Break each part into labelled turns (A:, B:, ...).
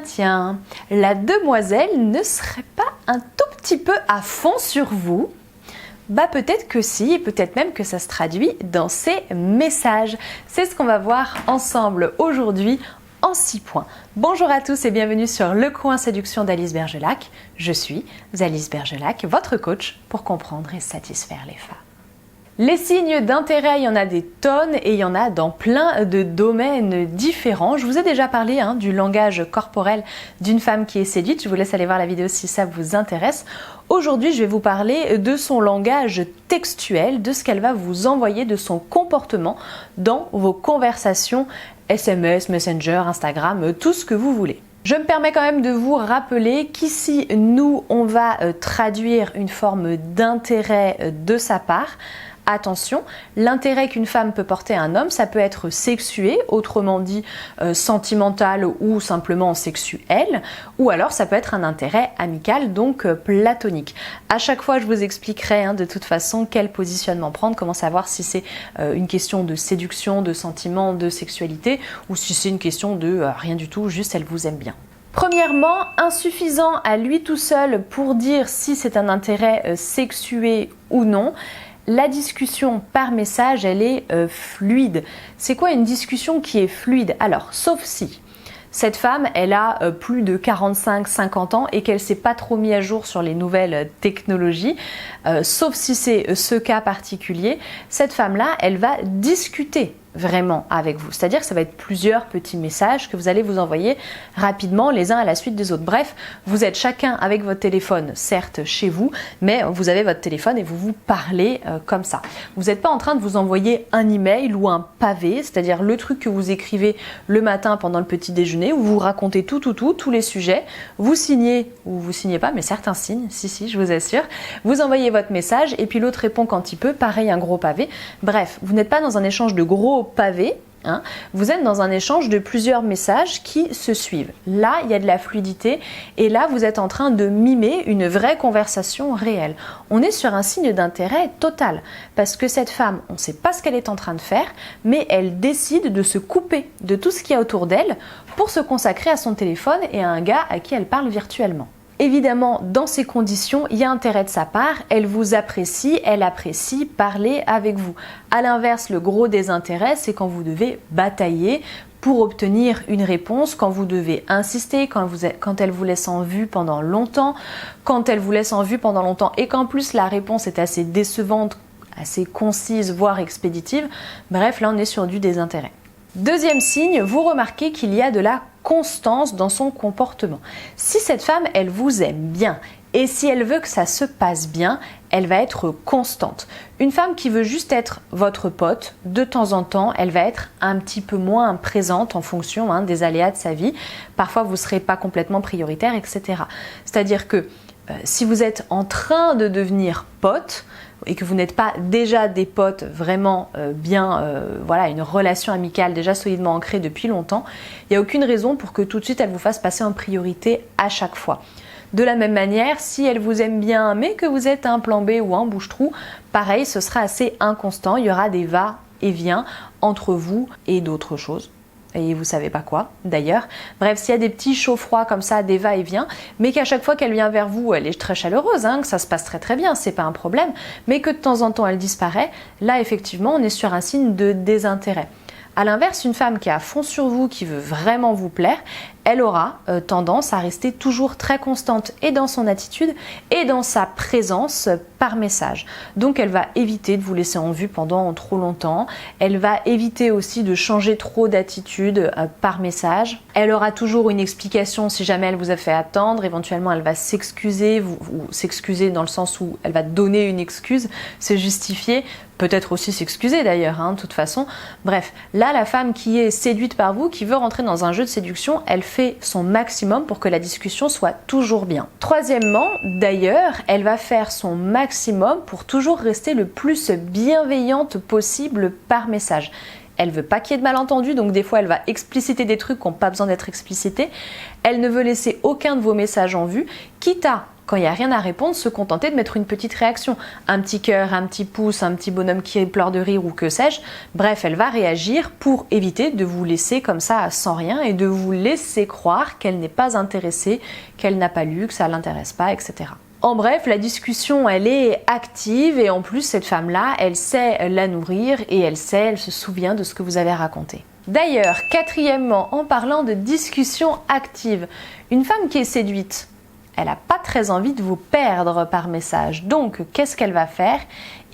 A: Tiens, la demoiselle ne serait pas un tout petit peu à fond sur vous? Bah peut-être que si, et peut-être même que ça se traduit dans ces messages. C'est ce qu'on va voir ensemble aujourd'hui en 6 points. Bonjour à tous et bienvenue sur Le Coin Séduction d'Alice Bergelac. Je suis Alice Bergelac, votre coach pour comprendre et satisfaire les femmes. Les signes d'intérêt, il y en a des tonnes et il y en a dans plein de domaines différents. Je vous ai déjà parlé du langage corporel d'une femme qui est séduite. Je vous laisse aller voir la vidéo si ça vous intéresse. Aujourd'hui, je vais vous parler de son langage textuel, de ce qu'elle va vous envoyer, de son comportement dans vos conversations SMS, Messenger, Instagram, tout ce que vous voulez. Je me permets quand même de vous rappeler qu'ici, nous, on va traduire une forme d'intérêt de sa part. Attention, l'intérêt qu'une femme peut porter à un homme, ça peut être sexué, autrement dit sentimental ou simplement sexuel, ou alors ça peut être un intérêt amical, donc platonique. À chaque fois, je vous expliquerai de toute façon quel positionnement prendre, comment savoir si c'est une question de séduction, de sentiment, de sexualité, ou si c'est une question de rien du tout, juste elle vous aime bien. Premièrement, insuffisant à lui tout seul pour dire si c'est un intérêt sexué ou non. La discussion par message, elle est fluide. C'est quoi une discussion qui est fluide? Alors, sauf si cette femme, elle a plus de 45-50 ans et qu'elle ne s'est pas trop mise à jour sur les nouvelles technologies, sauf si c'est ce cas particulier, cette femme-là, elle va discuter vraiment avec vous. C'est-à-dire que ça va être plusieurs petits messages que vous allez vous envoyer rapidement les uns à la suite des autres. Bref, vous êtes chacun avec votre téléphone, certes chez vous, mais vous avez votre téléphone et vous vous parlez comme ça. Vous n'êtes pas en train de vous envoyer un email ou un pavé, c'est-à-dire le truc que vous écrivez le matin pendant le petit déjeuner où vous racontez tous les sujets, vous signez ou vous signez pas, mais certains signent, si, je vous assure. Vous envoyez votre message et puis l'autre répond quand il peut, pareil un gros pavé. Bref, vous n'êtes pas dans un échange de gros pavé, vous êtes dans un échange de plusieurs messages qui se suivent. Là, il y a de la fluidité et là, vous êtes en train de mimer une vraie conversation réelle. On est sur un signe d'intérêt total parce que cette femme, on ne sait pas ce qu'elle est en train de faire, mais elle décide de se couper de tout ce qu'il y a autour d'elle pour se consacrer à son téléphone et à un gars à qui elle parle virtuellement. Évidemment, dans ces conditions, il y a intérêt de sa part, elle vous apprécie, elle apprécie parler avec vous. À l'inverse, le gros désintérêt, c'est quand vous devez batailler pour obtenir une réponse, quand vous devez insister, quand elle vous laisse en vue pendant longtemps, et qu'en plus la réponse est assez décevante, assez concise, voire expéditive. Bref, là on est sur du désintérêt. Deuxième signe, vous remarquez qu'il y a de la constance dans son comportement. Si cette femme, elle vous aime bien et si elle veut que ça se passe bien, elle va être constante. Une femme qui veut juste être votre pote, de temps en temps, elle va être un petit peu moins présente en fonction des aléas de sa vie. Parfois, vous ne serez pas complètement prioritaire, etc. C'est-à-dire que si vous êtes en train de devenir pote, et que vous n'êtes pas déjà des potes vraiment une relation amicale déjà solidement ancrée depuis longtemps, il n'y a aucune raison pour que tout de suite elle vous fasse passer en priorité à chaque fois. De la même manière, si elle vous aime bien mais que vous êtes un plan B ou un bouche-trou, pareil, ce sera assez inconstant, il y aura des va-et-vient entre vous et d'autres choses. Et vous savez pas quoi d'ailleurs. Bref, s'il y a des petits chauds-froids comme ça, des va-et-vient, mais qu'à chaque fois qu'elle vient vers vous, elle est très chaleureuse, que ça se passe très bien, c'est pas un problème, mais que de temps en temps elle disparaît, là effectivement on est sur un signe de désintérêt. A l'inverse, une femme qui est à fond sur vous, qui veut vraiment vous plaire, elle aura tendance à rester toujours très constante et dans son attitude et dans sa présence par message. Donc elle va éviter de vous laisser en vue pendant trop longtemps, elle va éviter aussi de changer trop d'attitude par message. Elle aura toujours une explication si jamais elle vous a fait attendre, éventuellement elle va s'excuser, ou s'excuser dans le sens où elle va donner une excuse, se justifier, peut-être aussi s'excuser d'ailleurs, de toute façon. Bref, là la femme qui est séduite par vous, qui veut rentrer dans un jeu de séduction, elle fait son maximum pour que la discussion soit toujours bien. Troisièmement, d'ailleurs, elle va faire son maximum pour toujours rester le plus bienveillante possible par message. Elle veut pas qu'il y ait de malentendus, donc des fois elle va expliciter des trucs qui n'ont pas besoin d'être explicités. Elle ne veut laisser aucun de vos messages en vue, quitte à, quand il n'y a rien à répondre, se contenter de mettre une petite réaction. Un petit cœur, un petit pouce, un petit bonhomme qui pleure de rire ou que sais-je. Bref, elle va réagir pour éviter de vous laisser comme ça sans rien et de vous laisser croire qu'elle n'est pas intéressée, qu'elle n'a pas lu, que ça ne l'intéresse pas, etc. En bref, la discussion, elle est active et en plus, cette femme-là, elle sait la nourrir et elle se souvient de ce que vous avez raconté. D'ailleurs, quatrièmement, en parlant de discussion active, une femme qui est séduite, elle n'a pas très envie de vous perdre par message. Donc, qu'est-ce qu'elle va faire?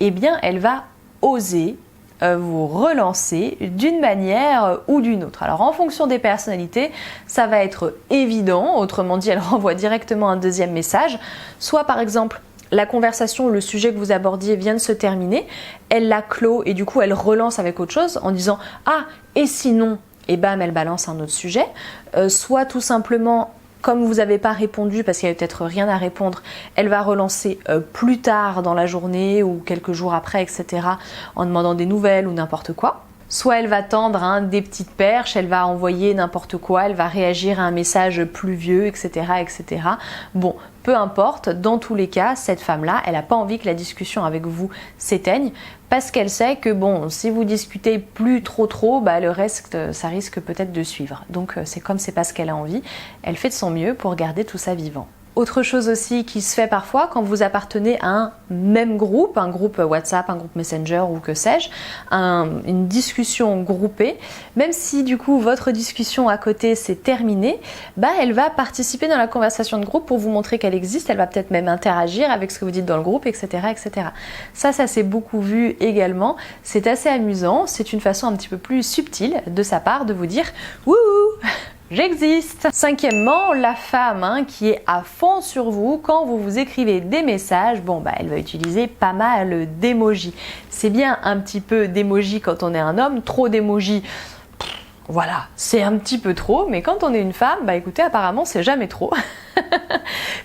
A: Eh bien, elle va oser vous relancer d'une manière ou d'une autre. Alors en fonction des personnalités, ça va être évident, autrement dit elle renvoie directement un deuxième message, soit par exemple la conversation, le sujet que vous abordiez vient de se terminer, elle la clôt et du coup elle relance avec autre chose en disant « Ah, et sinon ?» et bam, elle balance un autre sujet, soit tout simplement comme vous n'avez pas répondu parce qu'il n'y avait peut-être rien à répondre, elle va relancer plus tard dans la journée ou quelques jours après, etc. en demandant des nouvelles ou n'importe quoi. Soit elle va tendre des petites perches, elle va envoyer n'importe quoi, elle va réagir à un message pluvieux, etc., etc. Bon, peu importe, dans tous les cas, cette femme-là, elle n'a pas envie que la discussion avec vous s'éteigne parce qu'elle sait que bon, si vous discutez plus trop, le reste, ça risque peut-être de suivre. Donc c'est comme c'est pas ce qu'elle a envie, elle fait de son mieux pour garder tout ça vivant. Autre chose aussi qui se fait parfois quand vous appartenez à un même groupe, un groupe WhatsApp, un groupe Messenger ou que sais-je, une discussion groupée, même si du coup votre discussion à côté s'est terminée, elle va participer dans la conversation de groupe pour vous montrer qu'elle existe, elle va peut-être même interagir avec ce que vous dites dans le groupe, etc. etc. Ça s'est beaucoup vu également, c'est assez amusant, c'est une façon un petit peu plus subtile de sa part de vous dire « Wouhou !» J'existe. Cinquièmement, la femme qui est à fond sur vous quand vous vous écrivez des messages, elle va utiliser pas mal d'émojis. C'est bien un petit peu d'émojis quand on est un homme, trop d'émojis, voilà, c'est un petit peu trop, mais quand on est une femme, écoutez, apparemment c'est jamais trop.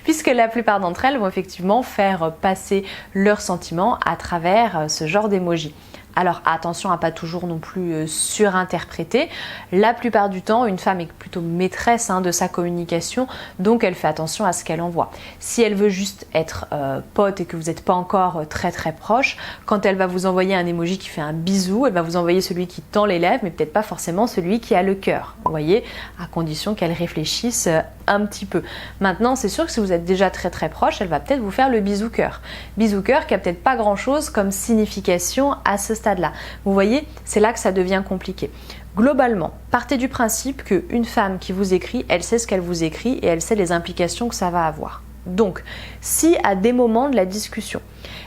A: Puisque la plupart d'entre elles vont effectivement faire passer leurs sentiments à travers ce genre d'émojis. Alors attention à pas toujours non plus surinterpréter. La plupart du temps, une femme est plutôt maîtresse de sa communication, donc elle fait attention à ce qu'elle envoie. Si elle veut juste être pote et que vous n'êtes pas encore très très proche, quand elle va vous envoyer un emoji qui fait un bisou, elle va vous envoyer celui qui tend les lèvres, mais peut-être pas forcément celui qui a le cœur. Vous voyez, à condition qu'elle réfléchisse un petit peu. Maintenant, c'est sûr que si vous êtes déjà très très proche, elle va peut-être vous faire le bisou cœur. Bisou cœur qui a peut-être pas grand chose comme signification à ce stade-là. Vous voyez, c'est là que ça devient compliqué. Globalement, partez du principe qu'une femme qui vous écrit, elle sait ce qu'elle vous écrit et elle sait les implications que ça va avoir. Donc, si à des moments de la discussion,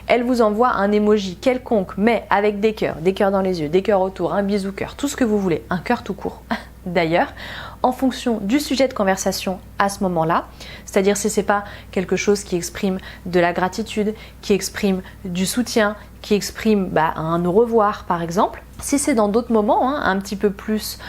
A: elle vous envoie un emoji quelconque, mais avec des cœurs dans les yeux, des cœurs autour, un bisou cœur, tout ce que vous voulez, un cœur tout court. D'ailleurs, en fonction du sujet de conversation à ce moment-là, c'est-à-dire si c'est pas quelque chose qui exprime de la gratitude, qui exprime du soutien, qui exprime un au revoir par exemple, si c'est dans d'autres moments un petit peu plus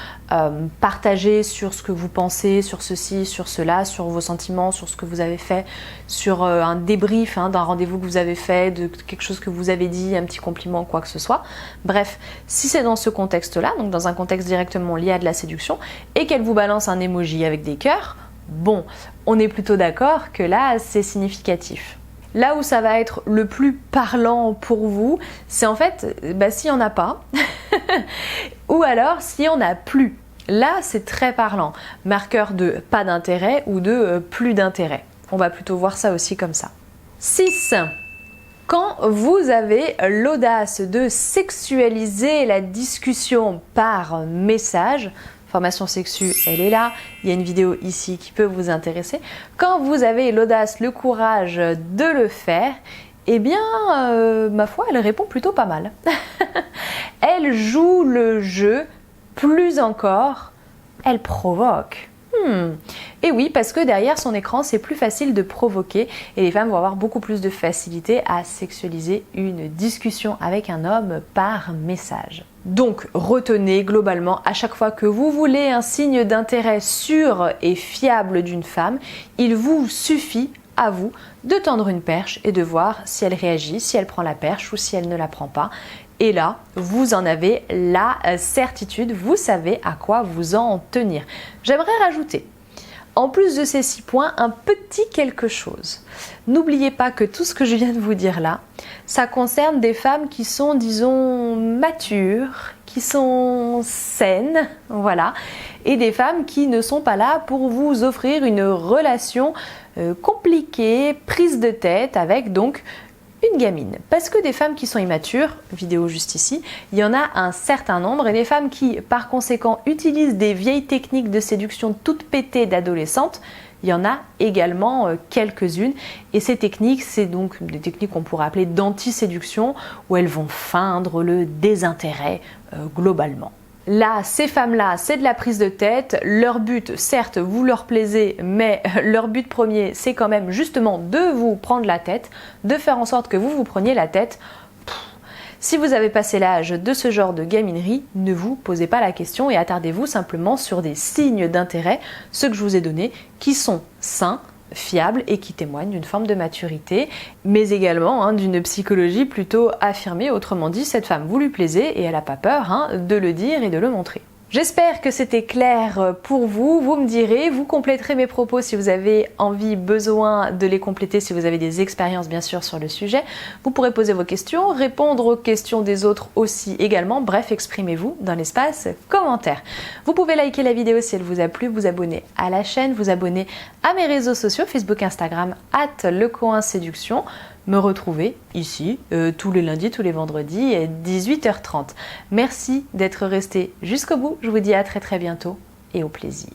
A: partagé sur ce que vous pensez, sur ceci, sur cela, sur vos sentiments, sur ce que vous avez fait, sur un débrief d'un rendez-vous que vous avez fait, de quelque chose que vous avez dit, un petit compliment, quoi que ce soit. Bref, si c'est dans ce contexte-là, donc dans un contexte directement lié à de la séduction, et qu'elle vous balance un emoji avec des cœurs, on est plutôt d'accord que là, c'est significatif. Là où ça va être le plus parlant pour vous, c'est en fait s'il n'y en a pas, ou alors s'il n'y en a plus. Là, c'est très parlant. Marqueur de pas d'intérêt ou de plus d'intérêt. On va plutôt voir ça aussi comme ça. 6. Quand vous avez l'audace de sexualiser la discussion par message, formation sexu, elle est là, il y a une vidéo ici qui peut vous intéresser. Quand vous avez l'audace, le courage de le faire, eh bien, ma foi, elle répond plutôt pas mal. Elle joue le jeu, plus encore, elle provoque. Et oui, parce que derrière son écran, c'est plus facile de provoquer et les femmes vont avoir beaucoup plus de facilité à sexualiser une discussion avec un homme par message. Donc, retenez globalement, à chaque fois que vous voulez un signe d'intérêt sûr et fiable d'une femme, il vous suffit à vous de tendre une perche et de voir si elle réagit, si elle prend la perche ou si elle ne la prend pas. Et là, vous en avez la certitude, vous savez à quoi vous en tenir. J'aimerais rajouter, en plus de ces 6 points, un petit quelque chose. N'oubliez pas que tout ce que je viens de vous dire là, ça concerne des femmes qui sont, disons, matures, qui sont saines, voilà, et des femmes qui ne sont pas là pour vous offrir une relation compliquée, prise de tête avec donc une gamine. Parce que des femmes qui sont immatures, vidéo juste ici, il y en a un certain nombre, et des femmes qui par conséquent utilisent des vieilles techniques de séduction toutes pétées d'adolescentes, il y en a également quelques-unes, et ces techniques, c'est donc des techniques qu'on pourrait appeler d'anti-séduction, où elles vont feindre le désintérêt globalement. Là, ces femmes-là, c'est de la prise de tête. Leur but, certes, vous leur plaisez, mais leur but premier, c'est quand même justement de vous prendre la tête, de faire en sorte que vous vous preniez la tête. Si vous avez passé l'âge de ce genre de gaminerie, ne vous posez pas la question et attardez-vous simplement sur des signes d'intérêt, ceux que je vous ai donnés, qui sont sains, fiables et qui témoignent d'une forme de maturité, mais également d'une psychologie plutôt affirmée. Autrement dit, cette femme, vous lui plaisez et elle n'a pas peur de le dire et de le montrer. J'espère que c'était clair pour vous. Vous me direz, vous compléterez mes propos si vous avez envie, besoin de les compléter, si vous avez des expériences bien sûr sur le sujet. Vous pourrez poser vos questions, répondre aux questions des autres aussi également. Bref, exprimez-vous dans l'espace commentaire. Vous pouvez liker la vidéo si elle vous a plu, vous abonner à la chaîne, vous abonner à mes réseaux sociaux, Facebook, Instagram, @lecoinséduction. Me retrouver ici tous les lundis, tous les vendredis à 18h30. Merci d'être resté jusqu'au bout. Je vous dis à très bientôt et au plaisir.